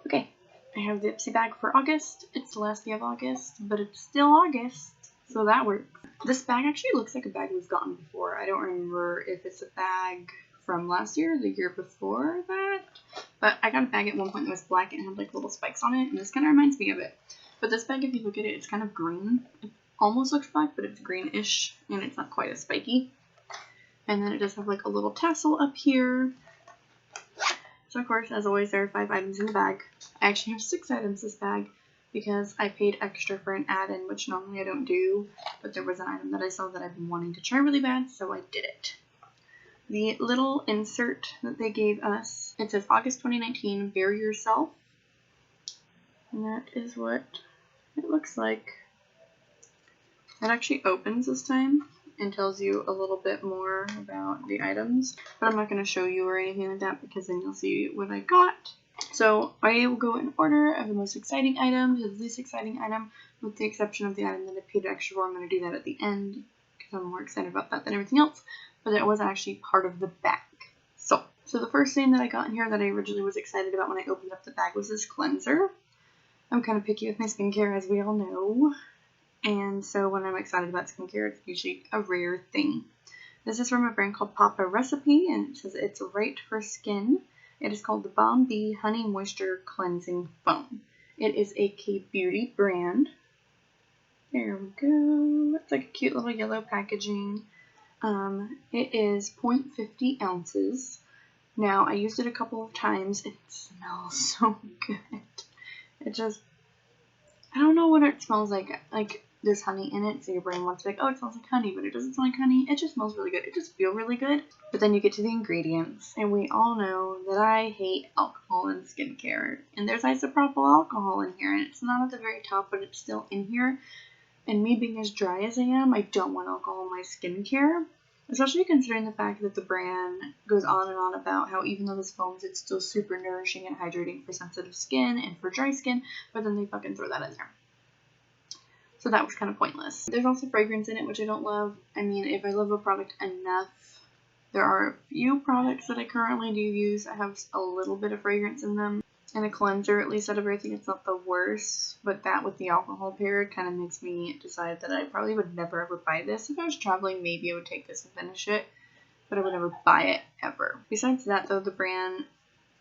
Okay, I have the Ipsy bag for August. It's the last day of August, but it's still August, so that works. This bag actually looks like a bag we've gotten before. I don't remember if it's a bag from last year or the year before that, but I got a bag at one point that was black and had like little spikes on it, and this kind of reminds me of it. But this bag, if you look at it, it's kind of green. It almost looks black, but it's greenish, and it's not quite as spiky. And then it does have like a little tassel up here. So of course, as always, there are 5 items in the bag. I actually have 6 items this bag because I paid extra for an add-in, which normally I don't do, but there was an item that I saw that I've been wanting to try really bad, so I did it. The little insert that they gave us, it says August 2019, Bury Yourself, and that is what it looks like. It actually opens this time and tells you a little bit more about the items, but I'm not going to show you or anything like that because then you'll see what I got. So I will go in order of the most exciting item to the least exciting item, with the exception of the item that I paid extra for. I'm going to do that at the end because I'm more excited about that than everything else, but it wasn't actually part of the bag. So the first thing that I got in here that I originally was excited about when I opened up the bag was this cleanser. I'm kind of picky with my skincare, as we all know. And so when I'm excited about skincare, it's usually a rare thing. This is from a brand called Papa Recipe, and it says it's right for skin. It is called the Balm Bee Honey Moisture Cleansing Foam. It is a K-Beauty brand. There we go. It's like a cute little yellow packaging. It is 0.50 ounces. Now, I used it a couple of times. It smells so good. It just, I don't know what it smells like. Like, there's honey in it, so your brain wants to be like, oh, it smells like honey, but it doesn't smell like honey. It just smells really good. It just feels really good. But then you get to the ingredients, and we all know that I hate alcohol in skincare. And there's isopropyl alcohol in here, and it's not at the very top, but it's still in here. And me being as dry as I am, I don't want alcohol in my skincare. Especially considering the fact that the brand goes on and on about how even though this foams, it's still super nourishing and hydrating for sensitive skin and for dry skin, but then they fucking throw that in there. So that was kind of pointless. There's also fragrance in it, which I don't love. I mean, if I love a product enough, there are a few products that I currently do use that have a little bit of fragrance in them. And a cleanser, at least out of everything, it's not the worst. But that with the alcohol paired kind of makes me decide that I probably would never ever buy this. If I was traveling, maybe I would take this and finish it. But I would never buy it, ever. Besides that, though, the brand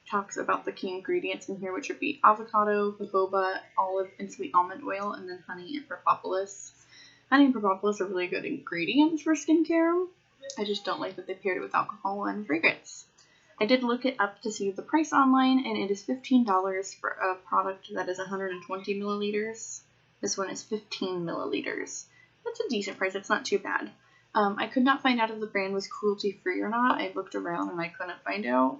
talks about the key ingredients in here, which would be avocado, jojoba, olive, and sweet almond oil, and then honey and propolis. Honey and propolis are really good ingredients for skincare. I just don't like that they paired it with alcohol and fragrance. I did look it up to see the price online, and it is $15 for a product that is 120 milliliters. This one is 15 milliliters. That's a decent price. It's not too bad. I could not find out if the brand was cruelty-free or not. I looked around and I couldn't find out,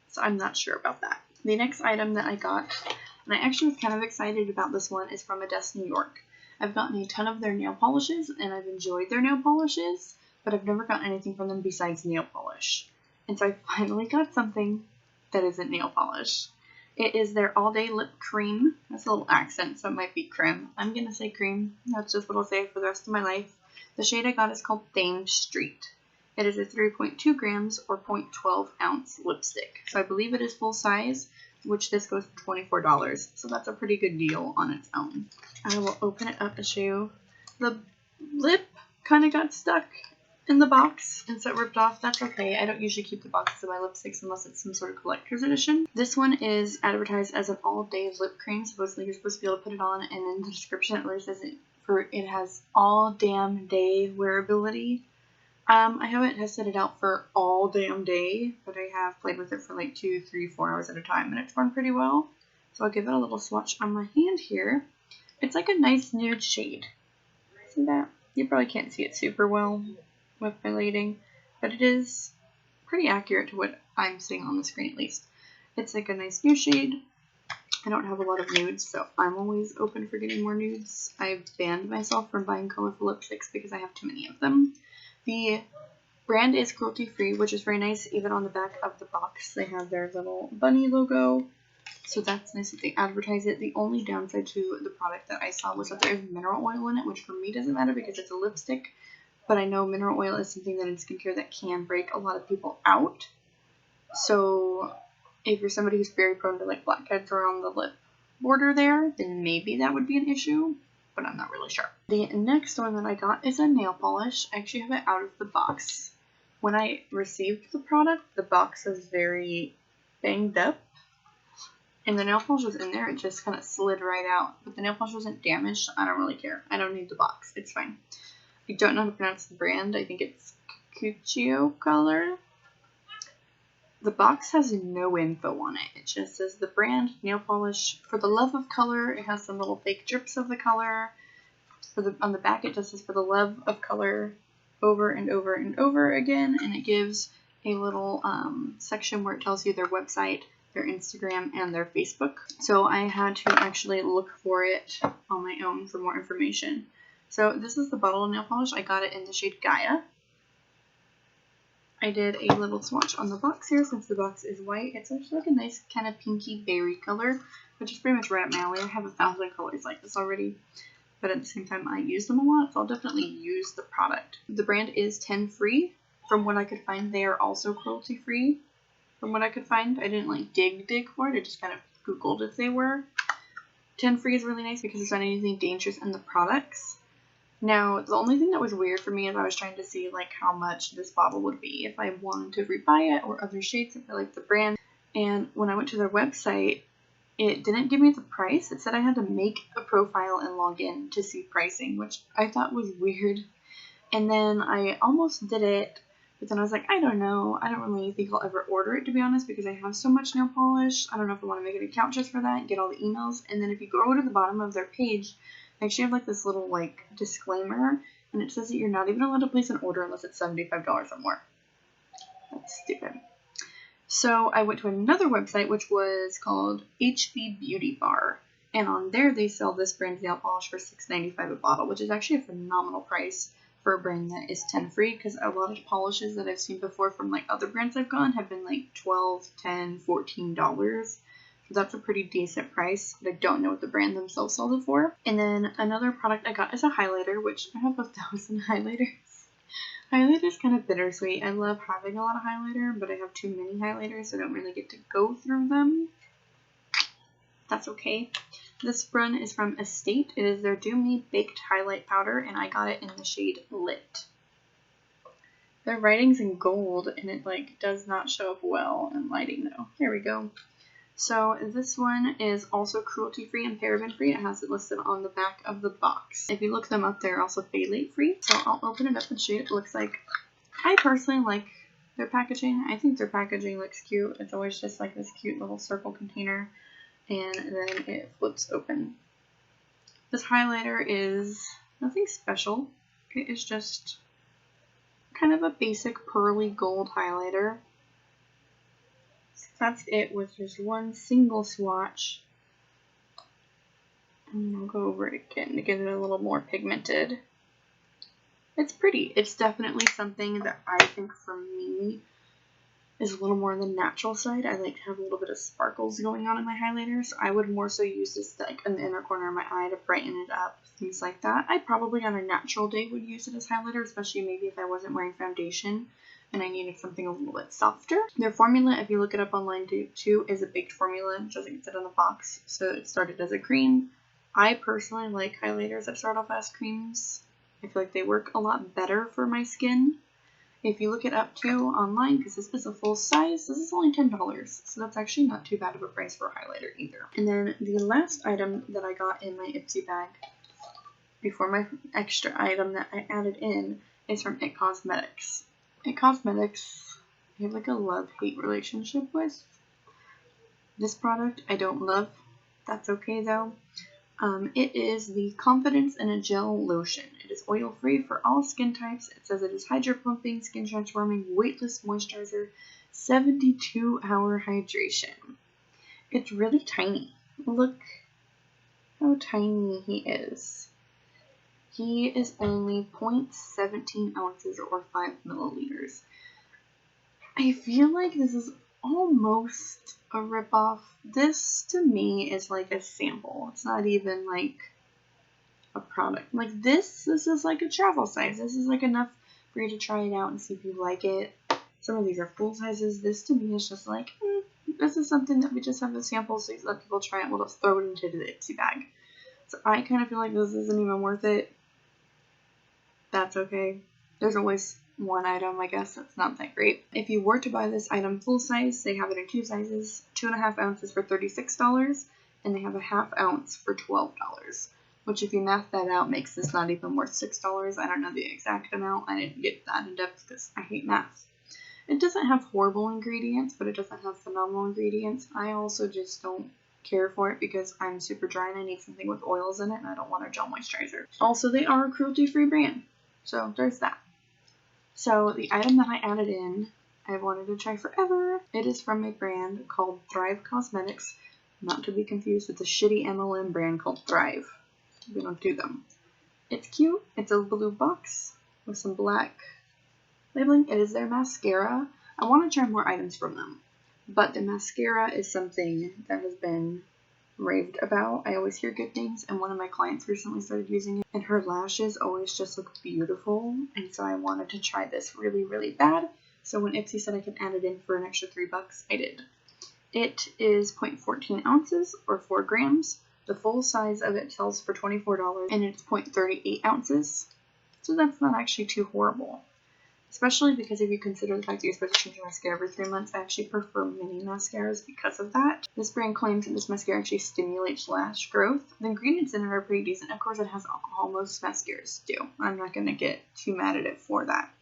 so I'm not sure about that. The next item that I got, and I actually was kind of excited about this one, is from Adesse New York. I've gotten a ton of their nail polishes, and I've enjoyed their nail polishes, but I've never gotten anything from them besides nail polish. And so I finally got something that isn't nail polish. It is their All Day Lip Cream. That's a little accent, so it might be creme. I'm going to say cream. That's just what I'll say for the rest of my life. The shade I got is called Thames Street. It is a 3.2 grams or 0.12 ounce lipstick. So I believe it is full size, which this goes for $24. So that's a pretty good deal on its own. I will open it up and show you. The lip kind of got stuck in the box, and so it ripped off. That's okay. I don't usually keep the boxes of my lipsticks unless it's some sort of collector's edition. This one is advertised as an all-day lip cream. Supposedly you're supposed to be able to put it on, and in the description it literally says it has all damn day wearability. I haven't tested it out for all damn day, but I have played with it for like 2, 3, 4 hours at a time, and it's worn pretty well. So I'll give it a little swatch on my hand here. It's like a nice nude shade. See that? You probably can't see it super well with my lighting, but it is pretty accurate to what I'm seeing on the screen at least. It's like a nice nude shade. I don't have a lot of nudes, so I'm always open for getting more nudes. I've banned myself from buying colorful lipsticks because I have too many of them. The brand is cruelty-free, which is very nice. Even on the back of the box, they have their little bunny logo. So that's nice that they advertise it. The only downside to the product that I saw was that there is mineral oil in it, which for me doesn't matter because it's a lipstick. But I know mineral oil is something that in skincare that can break a lot of people out. So If you're somebody who's very prone to like blackheads around the lip border there, then maybe that would be an issue, but I'm not really sure. The next one that I got is a nail polish. I actually have it out of the box. When I received the product, the box was very banged up, and the nail polish was in there. It just kind of slid right out, but the nail polish wasn't damaged. So I don't really care. I don't need the box. It's fine. I don't know how to pronounce the brand. I think it's kittyera. The box has no info on it. It just says the brand, nail polish. For the love of color, it has some little fake drips of the color. On the back, it just says for the love of color over and over and over again. And it gives a little section where it tells you their website, their Instagram, and their Facebook. So I had to actually look for it on my own for more information. So this is the bottle of nail polish. I got it in the shade Gaia. I did a little swatch on the box here since the box is white. It's actually like a nice kind of pinky berry color, which is pretty much right up my alley. I have 1,000 colors like this already, but at the same time I use them a lot, so I'll definitely use the product. The brand is 10 free. From what I could find, they are also cruelty free. From what I could find, I didn't like dig for it. I just kind of Googled if they were. 10 free is really nice because there's not anything dangerous in the products. Now, the only thing that was weird for me is I was trying to see like how much this bottle would be if I wanted to rebuy it or other shades if I like the brand. And when I went to their website, it didn't give me the price. It said I had to make a profile and log in to see pricing, which I thought was weird. And then I almost did it, but then I was like, I don't know. I don't really think I'll ever order it, to be honest, because I have so much nail polish. I don't know if I want to make an account just for that and get all the emails. And then if you go to the bottom of their page, they actually have like this little like disclaimer, and it says that you're not even allowed to place an order unless it's $75 or more. That's stupid. So I went to another website, which was called HB Beauty Bar, and on there they sell this brand's nail polish for $6.95 a bottle, which is actually a phenomenal price for a brand that is 10 free, because a lot of polishes that I've seen before from like other brands I've gotten have been like $12, $10, $14. That's a pretty decent price, but I don't know what the brand themselves sold it for. And then another product I got is a highlighter, which I have 1,000 highlighters. Highlighter is kind of bittersweet. I love having a lot of highlighter, but I have too many highlighters, so I don't really get to go through them. That's okay. This one is from Estate. It is their Do Me Baked Highlight Powder, and I got it in the shade Lit. Their writing's in gold, and it like does not show up well in lighting though. There we go. So this one is also cruelty-free and paraben-free. It has it listed on the back of the box. If you look them up, they're also phthalate-free. So I'll open it up and show you what it looks like. I personally like their packaging. I think their packaging looks cute. It's always just like this cute little circle container, and then it flips open. This highlighter is nothing special. It is just kind of a basic pearly gold highlighter. That's it with just one single swatch. And I'll go over it again to get it a little more pigmented. It's pretty. It's definitely something that I think for me is a little more on the natural side. I like to have a little bit of sparkles going on in my highlighter, so I would more so use this like in the inner corner of my eye to brighten it up, things like that. I probably on a natural day would use it as highlighter, especially maybe if I wasn't wearing foundation and I needed something a little bit softer. Their formula, if you look it up online too, is a baked formula. It doesn't sit on the box, so it started as a cream. I personally like highlighters that start off as creams. I feel like they work a lot better for my skin. If you look it up too online, because this is a full size, this is only $10, so that's actually not too bad of a price for a highlighter either. And then the last item that I got in my Ipsy bag, before my extra item that I added in, is from It Cosmetics. It Cosmetics, I have like a love-hate relationship with. This product I don't love. That's okay though. It is the Confidence in a Gel Lotion. It is oil-free for all skin types. It says it is hydro-plumping, skin-transforming, weightless moisturizer, 72-hour hydration. It's really tiny. Look how tiny he is. He is only 0.17 ounces or 5 milliliters. I feel like this is almost a ripoff. This to me is like a sample. It's not even like a product. Like this is like a travel size. This is like enough for you to try it out and see if you like it. Some of these are full sizes. This to me is just like, this is something that we just have a sample so you let people try it. We'll just throw it into the Ipsy bag. So I kind of feel like this isn't even worth it. That's okay. There's always one item, I guess, that's not that great. If you were to buy this item full size, they have it in 2 sizes, 2.5 ounces for $36, and they have a 1/2 ounce for $12, which if you math that out makes this not even worth $6. I don't know the exact amount. I didn't get that in depth because I hate math. It doesn't have horrible ingredients, but it doesn't have phenomenal ingredients. I also just don't care for it because I'm super dry and I need something with oils in it and I don't want a gel moisturizer. Also, they are a cruelty-free brand, so there's that. So the item that I added in, I've wanted to try forever. It is from a brand called Thrive Cosmetics, not to be confused with the shitty MLM brand called Thrive. We don't do them. It's cute. It's a blue box with some black labeling. It is their mascara. I want to try more items from them, but the mascara is something that has been raved about. I always hear good things, and one of my clients recently started using it, and her lashes always just look beautiful, and so I wanted to try this really, really bad. So when Ipsy said I could add it in for an extra $3, I did. It is 0.14 ounces or 4 grams. The full size of it sells for $24, and it's 0.38 ounces, so that's not actually too horrible. Especially because if you consider the fact that you're supposed to change your mascara every 3 months, I actually prefer mini mascaras because of that. This brand claims that this mascara actually stimulates lash growth. The ingredients in it are pretty decent. Of course, it has alcohol. Most mascaras do. I'm not going to get too mad at it for that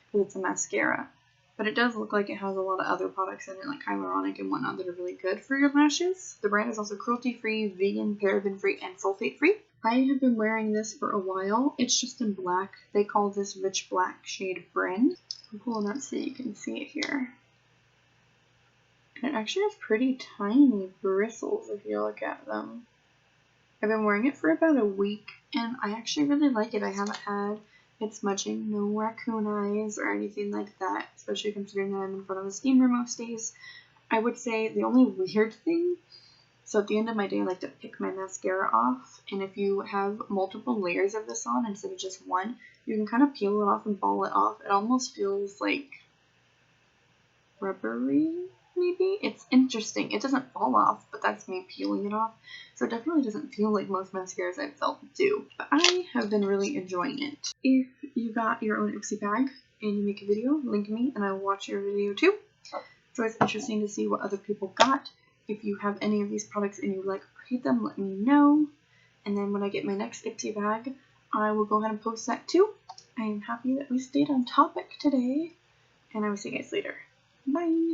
because it's a mascara. But it does look like it has a lot of other products in it, like hyaluronic and whatnot, that are really good for your lashes. The brand is also cruelty-free, vegan, paraben-free, and sulfate-free. I have been wearing this for a while. It's just in black. They call this Rich Black Shade Brand. I'm pulling up so you can see it here. And it actually has pretty tiny bristles if you look at them. I've been wearing it for about a week, and I actually really like it. I haven't had it smudging, no raccoon eyes or anything like that, especially considering that I'm in front of a steamer most days. I would say the only weird thing, so at the end of my day I like to pick my mascara off, and if you have multiple layers of this on instead of just one, you can kind of peel it off and ball it off. It almost feels like rubbery, maybe? It's interesting. It doesn't fall off, but that's me peeling it off. So it definitely doesn't feel like most mascaras I've felt do. But I have been really enjoying it. If you got your own Ipsy bag and you make a video, link me and I will watch your video too. So it's interesting to see what other people got. If you have any of these products and you like or hate them, let me know. And then when I get my next Ipsy bag, I will go ahead and post that too. I am happy that we stayed on topic today. And I will see you guys later. Bye!